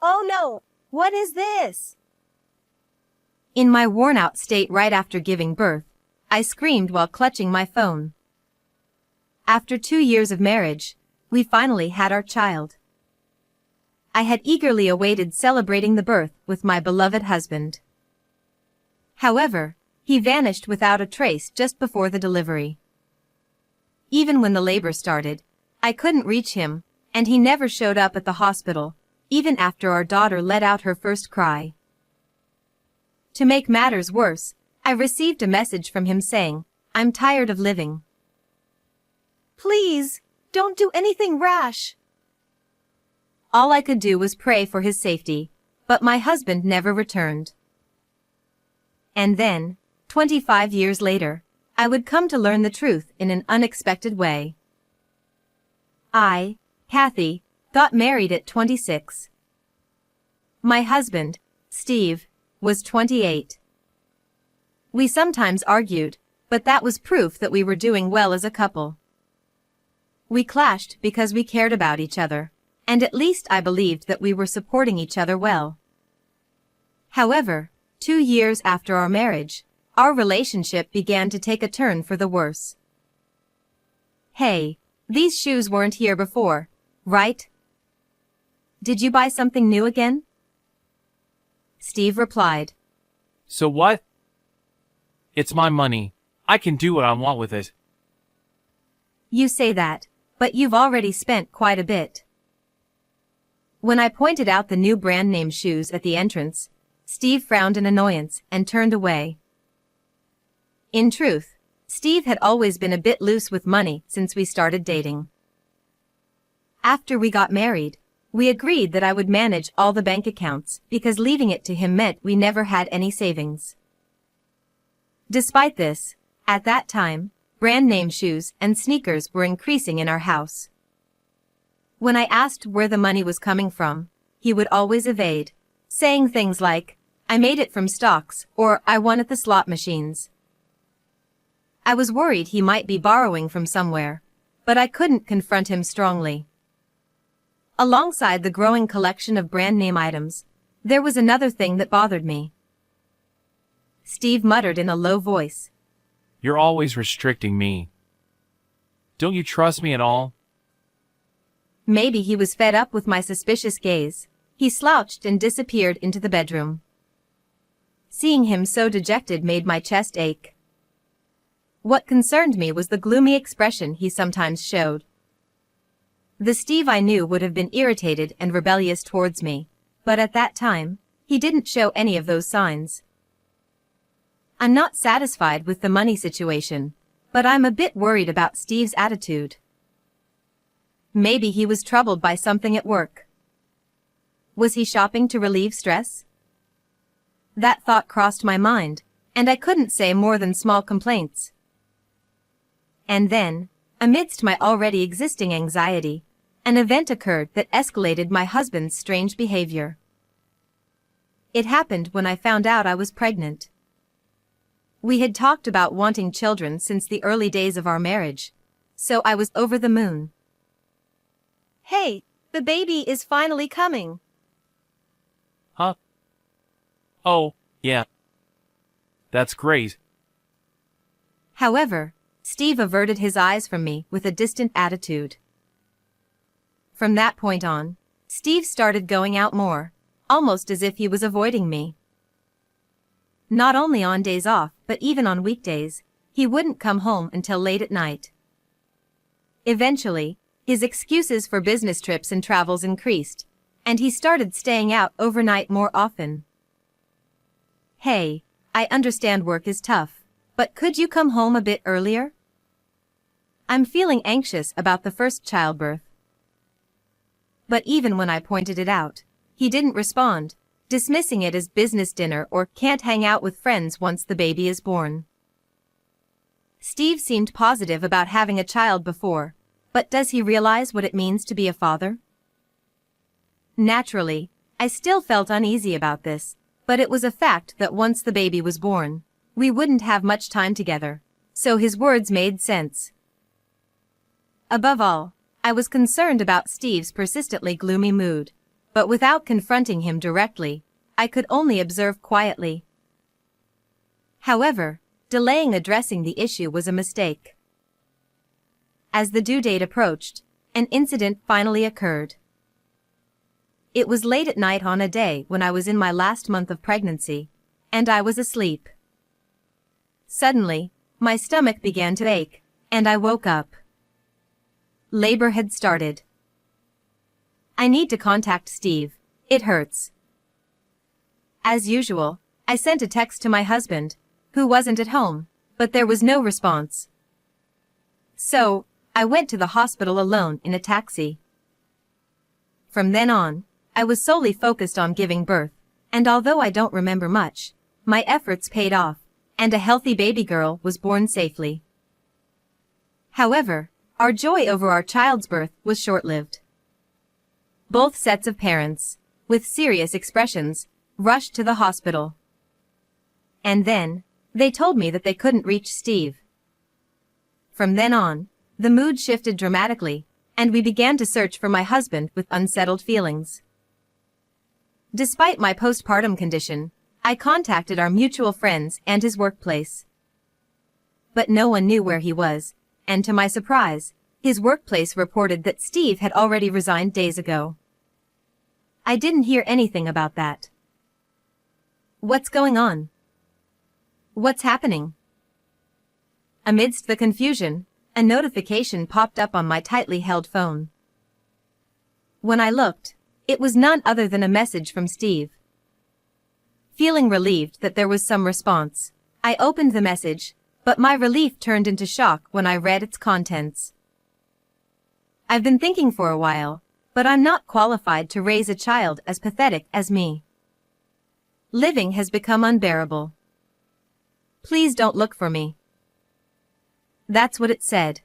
Oh no! What is this? In my worn-out state right after giving birth, I screamed while clutching my phone. After 2 years of marriage, we finally had our child. I had eagerly awaited celebrating the birth with my beloved husband. However, he vanished without a trace just before the delivery. Even when the labor started, I couldn't reach him, and he never showed up at the hospital, even after our daughter let out her first cry. To make matters worse, I received a message from him saying, "I'm tired of living. Please, don't do anything rash." All I could do was pray for his safety, but my husband never returned. And then, 25 years later, I would come to learn the truth in an unexpected way. I, Kathy, got married at 26. My husband, Steve, was 28. We sometimes argued, but that was proof that we were doing well as a couple. We clashed because we cared about each other, and at least I believed that we were supporting each other well. However, 2 years after our marriage, our relationship began to take a turn for the worse. "Hey, these shoes weren't here before, right? Did you buy something new again?" Steve replied. So what? It's my money. I can do what I want with it. You say that, but you've already spent quite a bit. When I pointed out the new brand name shoes at the entrance, Steve frowned in annoyance and turned away. In truth, Steve had always been a bit loose with money since we started dating. After we got married, we agreed that I would manage all the bank accounts because leaving it to him meant we never had any savings. Despite this, at that time, brand name shoes and sneakers were increasing in our house. When I asked where the money was coming from, he would always evade, saying things like, "I made it from stocks," or "I won at the slot machines." I was worried he might be borrowing from somewhere, but I couldn't confront him strongly. Alongside the growing collection of brand name items, there was another thing that bothered me. Steve muttered in a low voice. You're always restricting me. Don't you trust me at all? Maybe he was fed up with my suspicious gaze. He slouched and disappeared into the bedroom. Seeing him so dejected made my chest ache. What concerned me was the gloomy expression he sometimes showed. The Steve I knew would have been irritated and rebellious towards me, but at that time, he didn't show any of those signs. I'm not satisfied with the money situation, but I'm a bit worried about Steve's attitude. Maybe he was troubled by something at work. Was he shopping to relieve stress? That thought crossed my mind, and I couldn't say more than small complaints. And then, amidst my already existing anxiety, an event occurred that escalated my husband's strange behavior. It happened when I found out I was pregnant. We had talked about wanting children since the early days of our marriage, so I was over the moon. "Hey, the baby is finally coming." Huh? Oh, yeah. That's great. However, Steve averted his eyes from me with a distant attitude. From that point on, Steve started going out more, almost as if he was avoiding me. Not only on days off, but even on weekdays, he wouldn't come home until late at night. Eventually, his excuses for business trips and travels increased, and he started staying out overnight more often. "Hey, I understand work is tough, but could you come home a bit earlier? I'm feeling anxious about the first childbirth." But even when I pointed it out, he didn't respond, dismissing it as business dinner or can't hang out with friends once the baby is born. Steve seemed positive about having a child before, but does he realize what it means to be a father? Naturally, I still felt uneasy about this, but it was a fact that once the baby was born, we wouldn't have much time together, so his words made sense. Above all, I was concerned about Steve's persistently gloomy mood, but without confronting him directly, I could only observe quietly. However, delaying addressing the issue was a mistake. As the due date approached, an incident finally occurred. It was late at night on a day when I was in my last month of pregnancy, and I was asleep. Suddenly, my stomach began to ache, and I woke up. Labor had started. I need to contact Steve. It hurts. As usual, I sent a text to my husband, who wasn't at home, but there was no response. So, I went to the hospital alone in a taxi. From then on, I was solely focused on giving birth, and although I don't remember much, my efforts paid off, and a healthy baby girl was born safely. However, our joy over our child's birth was short-lived. Both sets of parents, with serious expressions, rushed to the hospital. And then, they told me that they couldn't reach Steve. From then on, the mood shifted dramatically, and we began to search for my husband with unsettled feelings. Despite my postpartum condition, I contacted our mutual friends and his workplace. But no one knew where he was, and to my surprise, his workplace reported that Steve had already resigned days ago. I didn't hear anything about that. What's going on? What's happening? Amidst the confusion, a notification popped up on my tightly held phone. When I looked, it was none other than a message from Steve. Feeling relieved that there was some response, I opened the message, but my relief turned into shock when I read its contents. I've been thinking for a while, but I'm not qualified to raise a child as pathetic as me. Living has become unbearable. Please don't look for me. That's what it said.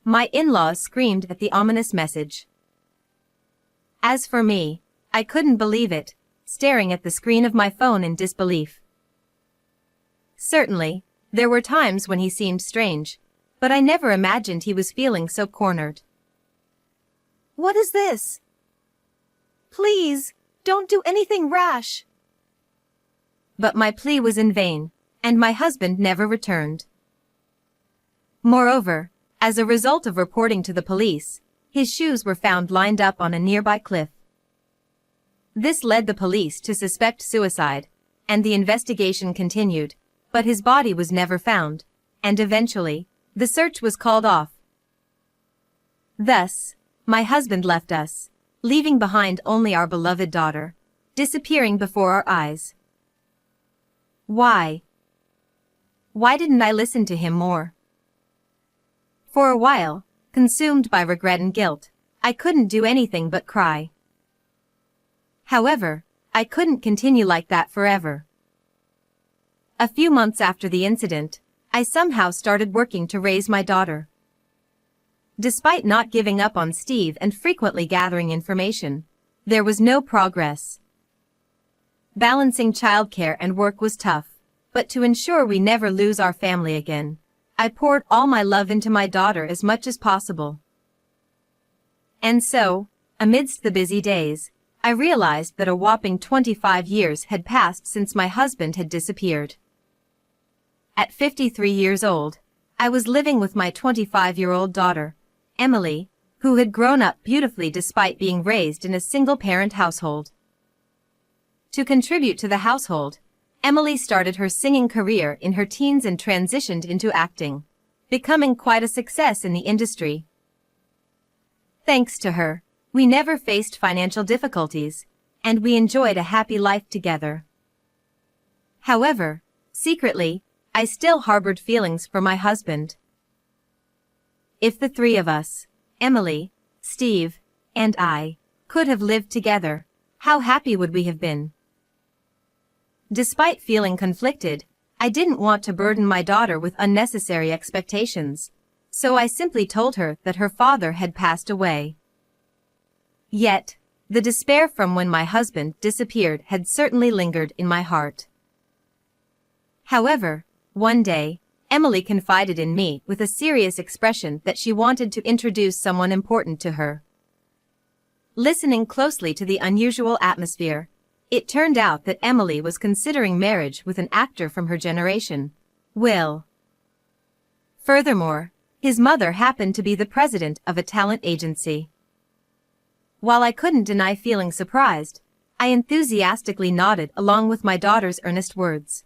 My in-laws screamed at the ominous message. As for me, I couldn't believe it, staring at the screen of my phone in disbelief. Certainly, there were times when he seemed strange, but I never imagined he was feeling so cornered. What is this? Please, don't do anything rash. But my plea was in vain, and my husband never returned. Moreover, as a result of reporting to the police, his shoes were found lined up on a nearby cliff. This led the police to suspect suicide, and the investigation continued, but his body was never found, and eventually, the search was called off. Thus, my husband left us, leaving behind only our beloved daughter, disappearing before our eyes. Why? Why didn't I listen to him more? For a while, consumed by regret and guilt, I couldn't do anything but cry. However, I couldn't continue like that forever. A few months after the incident, I somehow started working to raise my daughter. Despite not giving up on Steve and frequently gathering information, there was no progress. Balancing childcare and work was tough, but to ensure we never lose our family again, I poured all my love into my daughter as much as possible. And so, amidst the busy days, I realized that a whopping 25 years had passed since my husband had disappeared. At 53 years old, I was living with my 25-year-old daughter, Emily, who had grown up beautifully despite being raised in a single-parent household. To contribute to the household, Emily started her singing career in her teens and transitioned into acting, becoming quite a success in the industry. Thanks to her, we never faced financial difficulties, and we enjoyed a happy life together. However, secretly, I still harbored feelings for my husband. If the three of us, Emily, Steve, and I, could have lived together, how happy would we have been? Despite feeling conflicted, I didn't want to burden my daughter with unnecessary expectations, so I simply told her that her father had passed away. Yet, the despair from when my husband disappeared had certainly lingered in my heart. However, one day, Emily confided in me with a serious expression that she wanted to introduce someone important to her. Listening closely to the unusual atmosphere, it turned out that Emily was considering marriage with an actor from her generation, Will. Furthermore, his mother happened to be the president of a talent agency. While I couldn't deny feeling surprised, I enthusiastically nodded along with my daughter's earnest words.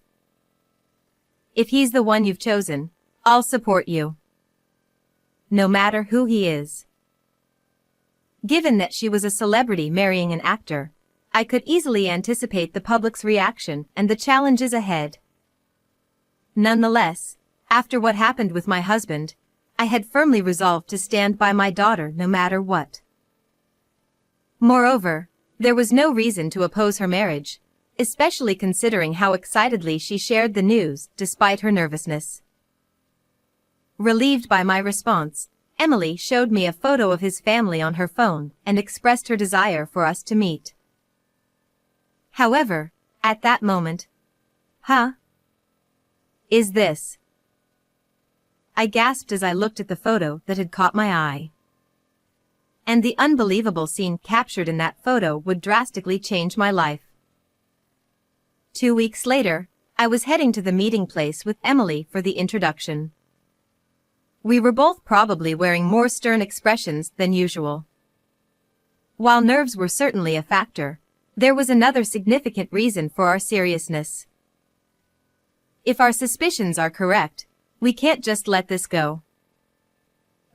If he's the one you've chosen, I'll support you. No matter who he is. Given that she was a celebrity marrying an actor, I could easily anticipate the public's reaction and the challenges ahead. Nonetheless, after what happened with my husband, I had firmly resolved to stand by my daughter no matter what. Moreover, there was no reason to oppose her marriage, especially considering how excitedly she shared the news despite her nervousness. Relieved by my response, Emily showed me a photo of his family on her phone and expressed her desire for us to meet. However, at that moment, Is this? I gasped as I looked at the photo that had caught my eye. And the unbelievable scene captured in that photo would drastically change my life. 2 weeks later, I was heading to the meeting place with Emily for the introduction. We were both probably wearing more stern expressions than usual. While nerves were certainly a factor, there was another significant reason for our seriousness. If our suspicions are correct, we can't just let this go.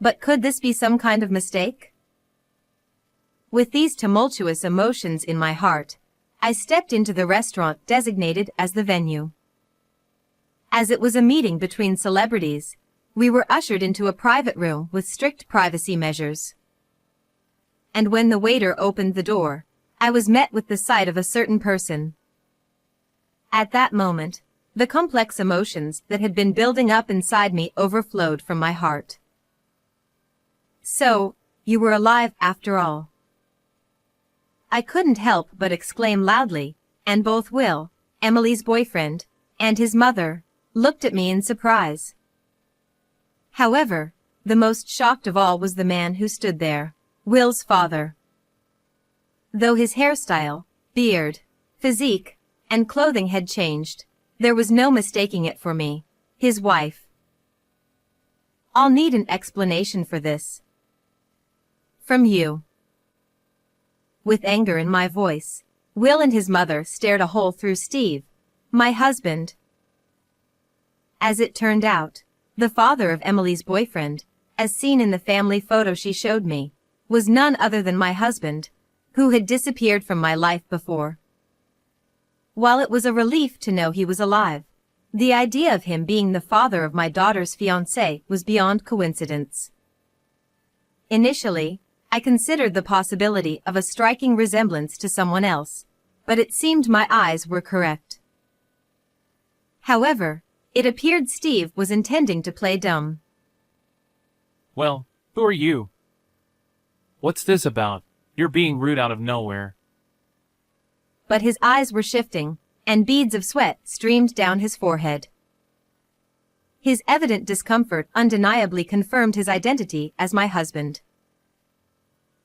But could this be some kind of mistake? With these tumultuous emotions in my heart, I stepped into the restaurant designated as the venue. As it was a meeting between celebrities, we were ushered into a private room with strict privacy measures. And when the waiter opened the door, I was met with the sight of a certain person. At that moment, the complex emotions that had been building up inside me overflowed from my heart. So, you were alive after all. I couldn't help but exclaim loudly, and both Will, Emily's boyfriend, and his mother, looked at me in surprise. However, the most shocked of all was the man who stood there, Will's father. Though his hairstyle, beard, physique, and clothing had changed, there was no mistaking it for me, his wife. I'll need an explanation for this. From you. With anger in my voice, Will and his mother stared a hole through Steve, my husband. As it turned out, the father of Emily's boyfriend, as seen in the family photo she showed me, was none other than my husband, who had disappeared from my life before. While it was a relief to know he was alive, the idea of him being the father of my daughter's fiancé was beyond coincidence. Initially, I considered the possibility of a striking resemblance to someone else, but it seemed my eyes were correct. However, it appeared Steve was intending to play dumb. Well, who are you? What's this about? You're being rude out of nowhere. But his eyes were shifting, and beads of sweat streamed down his forehead. His evident discomfort undeniably confirmed his identity as my husband.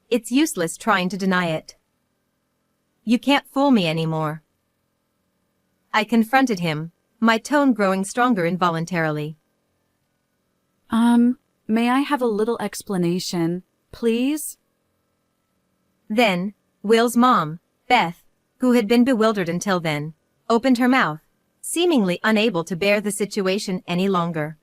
It's useless trying to deny it. You can't fool me anymore. I confronted him, my tone growing stronger involuntarily. May I have a little explanation, please? Then, Will's mom, Beth, who had been bewildered until then, opened her mouth, seemingly unable to bear the situation any longer.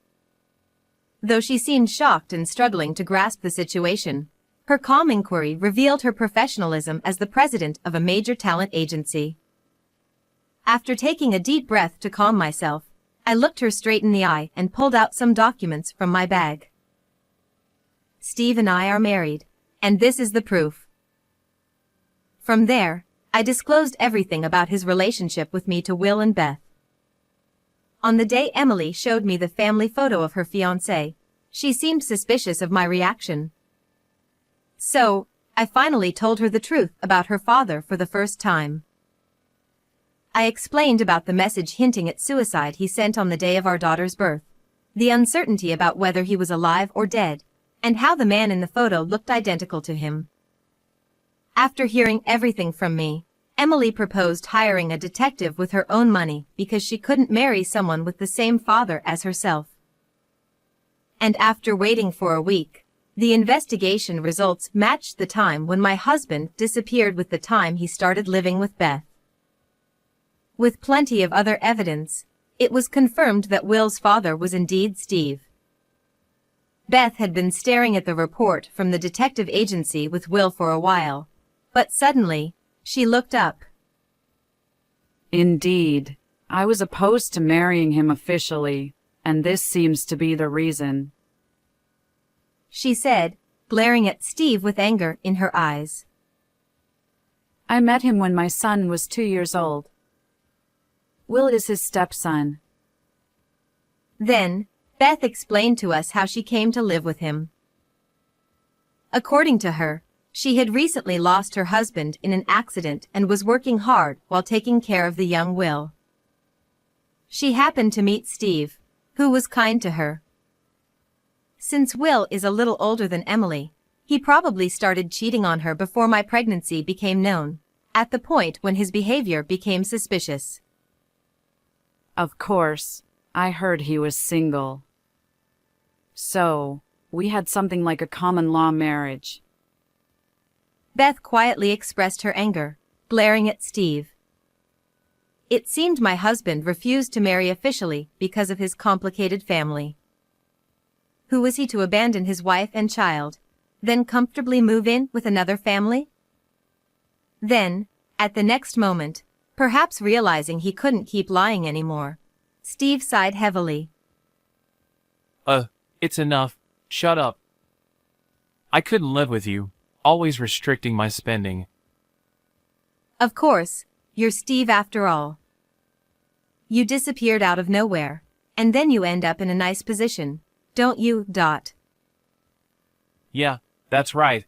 Though she seemed shocked and struggling to grasp the situation, her calm inquiry revealed her professionalism as the president of a major talent agency. After taking a deep breath to calm myself, I looked her straight in the eye and pulled out some documents from my bag. Steve and I are married, and this is the proof. From there, I disclosed everything about his relationship with me to Will and Beth. On the day Emily showed me the family photo of her fiancé, she seemed suspicious of my reaction. So, I finally told her the truth about her father for the first time. I explained about the message hinting at suicide he sent on the day of our daughter's birth, the uncertainty about whether he was alive or dead, and how the man in the photo looked identical to him. After hearing everything from me, Emily proposed hiring a detective with her own money because she couldn't marry someone with the same father as herself. And after waiting for a week, the investigation results matched the time when my husband disappeared with the time he started living with Beth. With plenty of other evidence, it was confirmed that Will's father was indeed Steve. Beth had been staring at the report from the detective agency with Will for a while, but suddenly, she looked up. Indeed. I was opposed to marrying him officially, and this seems to be the reason. She said, glaring at Steve with anger in her eyes. I met him when my son was 2 years old. Will is his stepson. Then, Beth explained to us how she came to live with him. According to her, she had recently lost her husband in an accident and was working hard while taking care of the young Will. She happened to meet Steve, who was kind to her. Since Will is a little older than Emily, he probably started cheating on her before my pregnancy became known, at the point when his behavior became suspicious. Of course, I heard he was single. So, we had something like a common law marriage. Beth quietly expressed her anger, glaring at Steve. It seemed my husband refused to marry officially because of his complicated family. Who was he to abandon his wife and child, then comfortably move in with another family? Then, at the next moment, perhaps realizing he couldn't keep lying anymore, Steve sighed heavily. It's enough. Shut up. I couldn't live with you, always restricting my spending. Of course, you're Steve after all. You disappeared out of nowhere, and then you end up in a nice position, don't you, Dot? Yeah, that's right.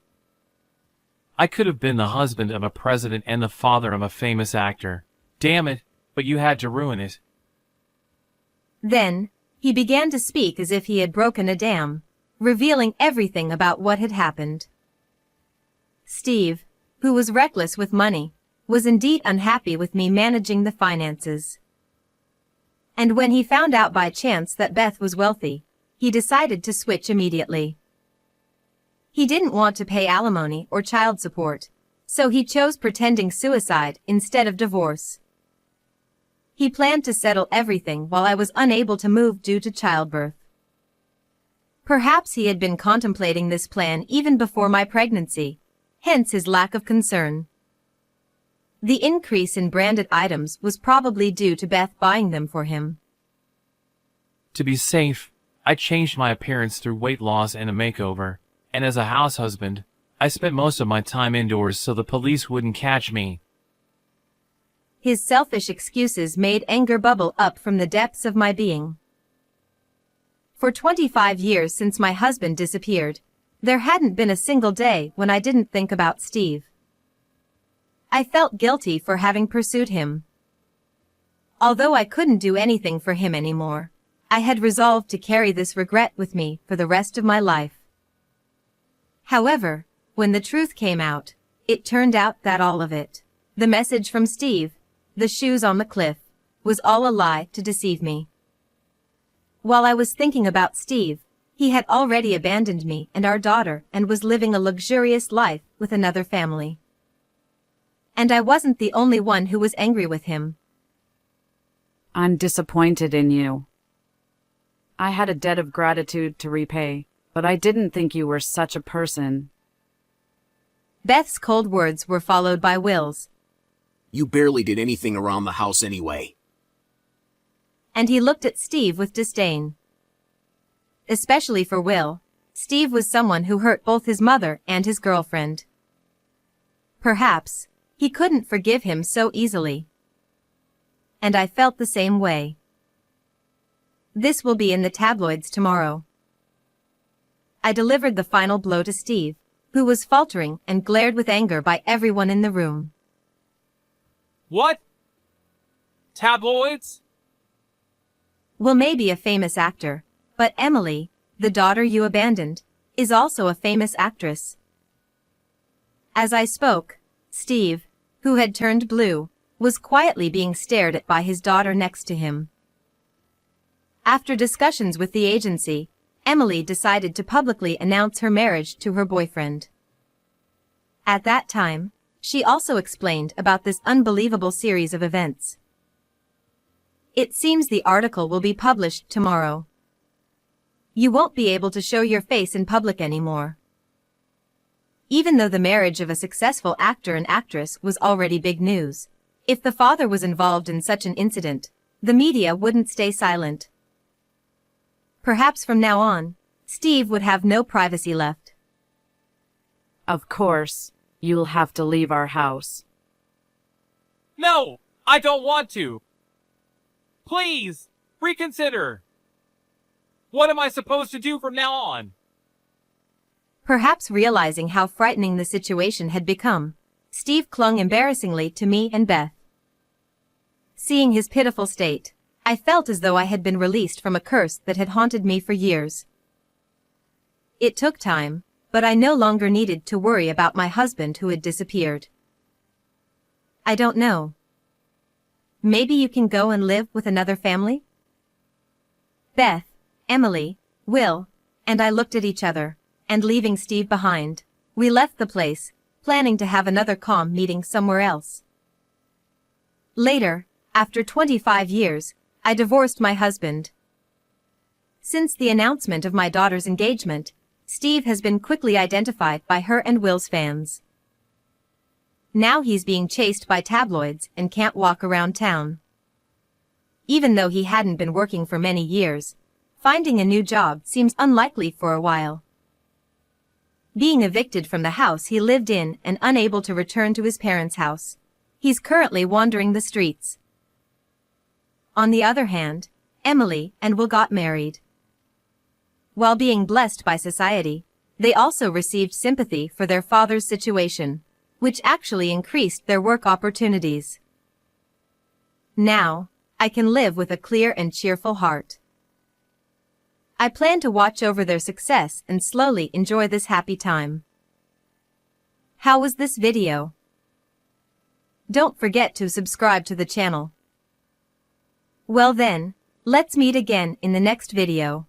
I could have been the husband of a president and the father of a famous actor. Damn it, but you had to ruin it. Then, he began to speak as if he had broken a dam, revealing everything about what had happened. Steve, who was reckless with money, was indeed unhappy with me managing the finances. And when he found out by chance that Beth was wealthy, he decided to switch immediately. He didn't want to pay alimony or child support, so he chose pretending suicide instead of divorce. He planned to settle everything while I was unable to move due to childbirth. Perhaps he had been contemplating this plan even before my pregnancy, hence his lack of concern. The increase in branded items was probably due to Beth buying them for him. To be safe, I changed my appearance through weight loss and a makeover, and as a house husband, I spent most of my time indoors so the police wouldn't catch me. His selfish excuses made anger bubble up from the depths of my being. For 25 years since my husband disappeared, there hadn't been a single day when I didn't think about Steve. I felt guilty for having pursued him. Although I couldn't do anything for him anymore, I had resolved to carry this regret with me for the rest of my life. However, when the truth came out, it turned out that all of it, the message from Steve, the shoes on the cliff, was all a lie to deceive me. While I was thinking about Steve, he had already abandoned me and our daughter and was living a luxurious life with another family. And I wasn't the only one who was angry with him. I'm disappointed in you. I had a debt of gratitude to repay, but I didn't think you were such a person. Beth's cold words were followed by Will's. You barely did anything around the house anyway. And he looked at Steve with disdain. Especially for Will, Steve was someone who hurt both his mother and his girlfriend. Perhaps, he couldn't forgive him so easily. And I felt the same way. This will be in the tabloids tomorrow. I delivered the final blow to Steve, who was faltering and glared with anger by everyone in the room. What? Tabloids? Will may be a famous actor, but Emily, the daughter you abandoned, is also a famous actress. As I spoke, Steve, who had turned blue, was quietly being stared at by his daughter next to him. After discussions with the agency, Emily decided to publicly announce her marriage to her boyfriend. At that time, she also explained about this unbelievable series of events. It seems the article will be published tomorrow. You won't be able to show your face in public anymore. Even though the marriage of a successful actor and actress was already big news, if the father was involved in such an incident, the media wouldn't stay silent. Perhaps from now on, Steve would have no privacy left. Of course, you'll have to leave our house. No, I don't want to. Please, reconsider. What am I supposed to do from now on? Perhaps realizing how frightening the situation had become, Steve clung embarrassingly to me and Beth. Seeing his pitiful state, I felt as though I had been released from a curse that had haunted me for years. It took time, but I no longer needed to worry about my husband who had disappeared. I don't know. Maybe you can go and live with another family? Beth, Emily, Will, and I looked at each other, and leaving Steve behind, we left the place, planning to have another calm meeting somewhere else. Later, after 25 years, I divorced my husband. Since the announcement of my daughter's engagement, Steve has been quickly identified by her and Will's fans. Now he's being chased by tabloids and can't walk around town. Even though he hadn't been working for many years, finding a new job seems unlikely for a while. Being evicted from the house he lived in and unable to return to his parents' house, he's currently wandering the streets. On the other hand, Emily and Will got married. While being blessed by society, they also received sympathy for their father's situation, which actually increased their work opportunities. Now, I can live with a clear and cheerful heart. I plan to watch over their success and slowly enjoy this happy time. How was this video? Don't forget to subscribe to the channel. Well then, let's meet again in the next video.